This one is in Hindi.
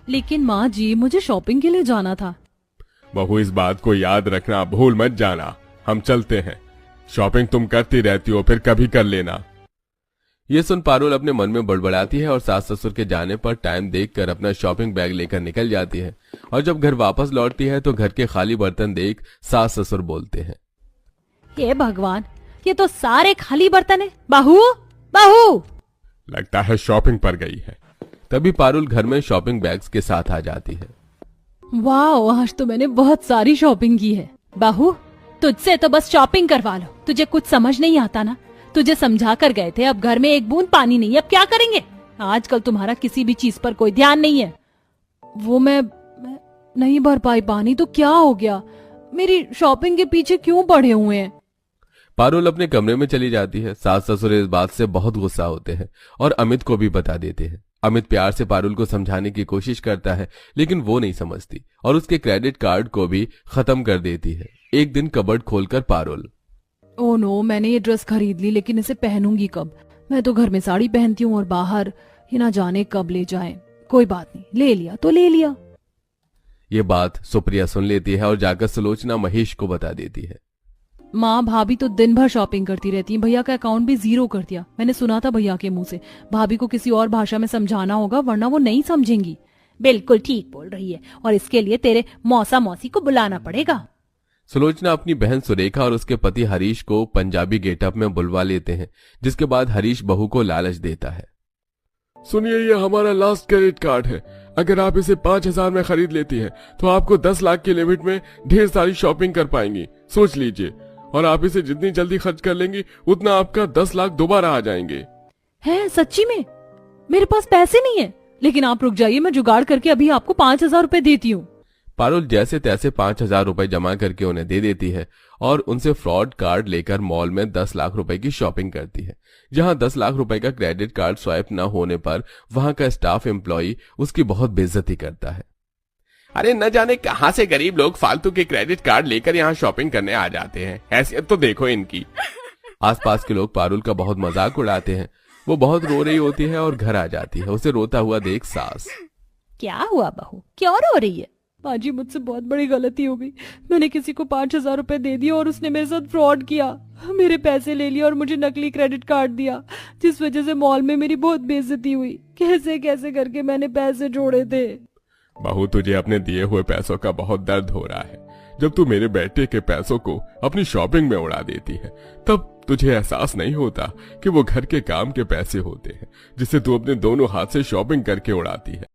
लेकिन माँ जी, मुझे शॉपिंग के लिए जाना था। बहू, इस बात को याद रखना, भूल मत जाना। हम चलते हैं। शॉपिंग तुम करती रहती हो, फिर कभी कर लेना। ये सुन पारुल अपने मन में बड़बड़ाती है और सास ससुर के जाने पर टाइम देखकर अपना शॉपिंग बैग लेकर निकल जाती है। और जब घर वापस लौटती है तो घर के खाली बर्तन देख सास ससुर बोलते हैं, हे भगवान, ये तो सारे खाली बर्तन है। बहू, बहू। लगता है शॉपिंग पर गई है। तभी पारुल घर में शॉपिंग बैग्स के साथ आ जाती है। वाह, आज तो मैंने बहुत सारी शॉपिंग की है। बहू, तुझसे तो बस शॉपिंग करवा लो। तुझे कुछ समझ नहीं आता ना। तुझे समझा कर गए थे, अब घर में एक बूंद पानी नहीं है, अब क्या करेंगे? आजकल तुम्हारा किसी भी चीज पर कोई ध्यान नहीं है। वो मैं नहीं भर पाई पानी, तो क्या हो गया? मेरी शॉपिंग के पीछे क्यों पड़े हुए हैं? पारुल अपने कमरे में चली जाती है। सास ससुर इस बात से बहुत गुस्सा होते हैं और अमित को भी बता देते हैं। अमित प्यार से पारुल को समझाने की कोशिश करता है, लेकिन वो नहीं समझती और उसके क्रेडिट कार्ड को भी खत्म कर देती है। एक दिन कबर्ड खोलकर पारुल, ओह नो, मैंने ये ड्रेस खरीद ली, लेकिन इसे पहनूंगी कब? मैं तो घर में साड़ी पहनती हूँ और बाहर ये ना जाने कब ले जाएं। कोई बात नहीं, ले लिया तो ले लिया। ये बात सुप्रिया सुन लेती है और जाकर सुलोचना महेश को बता देती है। माँ, भाभी तो दिन भर शॉपिंग करती रहती है। भैया का अकाउंट भी जीरो कर दिया। मैंने सुना था भैया के मुंह से। भाभी को किसी और भाषा में समझाना होगा, वरना वो नहीं समझेंगी। बिल्कुल ठीक बोल रही है, और इसके लिए तेरे मौसा मौसी को बुलाना पड़ेगा। सुलोचना अपनी बहन सुरेखा और उसके पति हरीश को पंजाबी गेटअप में बुलवा लेते हैं, जिसके बाद हरीश बहू को लालच देता है। सुनिए, ये हमारा लास्ट क्रेडिट कार्ड है। अगर आप इसे 5,000 में खरीद लेती हैं, तो आपको 10 लाख की लिमिट में ढेर सारी शॉपिंग कर पाएंगी। सोच लीजिए, और आप इसे जितनी जल्दी खर्च कर लेंगी, उतना आपका 10 लाख दोबारा आ जाएंगे। है सच्ची में? मेरे पास पैसे नहीं है, लेकिन आप रुक जाइए, मैं जुगाड़ करके अभी आपको 5,000 रुपए देती हूँ। पारुल जैसे तैसे 5,000 रुपए जमा करके उन्हें दे देती है और उनसे फ्रॉड कार्ड लेकर मॉल में 10 लाख रुपए की शॉपिंग करती है। जहां 10 लाख रुपए का क्रेडिट कार्ड स्वाइप न होने पर वहां का स्टाफ एम्प्लॉय उसकी बहुत बेइज्जती करता है। अरे न जाने कहां से गरीब लोग फालतू के क्रेडिट कार्ड लेकर यहाँ शॉपिंग करने आ जाते हैं। हैसियत तो देखो इनकी। आसपास के लोग पारुल का बहुत मजाक उड़ाते हैं। वो बहुत रो रही होती है और घर आ जाती है। उसे रोता हुआ देख सास, क्या हुआ बहू, क्यों रो रही है? बाजी, मुझसे बहुत बड़ी गलती हो गई। मैंने किसी को 5,000 रुपए दे दिए और उसने मेरे साथ फ्रॉड किया। मेरे पैसे ले लिए और मुझे नकली क्रेडिट कार्ड दिया, जिस वजह से मॉल में मेरी बहुत बेइज्जती हुई। कैसे कैसे करके मैंने पैसे जोड़े थे। बहू, तुझे अपने दिए हुए पैसों का बहुत दर्द हो रहा है। जब तू मेरे बेटे के पैसों को अपनी शॉपिंग में उड़ा देती है, तब तुझे एहसास नहीं होता कि वो घर के काम के पैसे होते हैं, जिसे तू अपने दोनों हाथ से शॉपिंग करके उड़ाती है।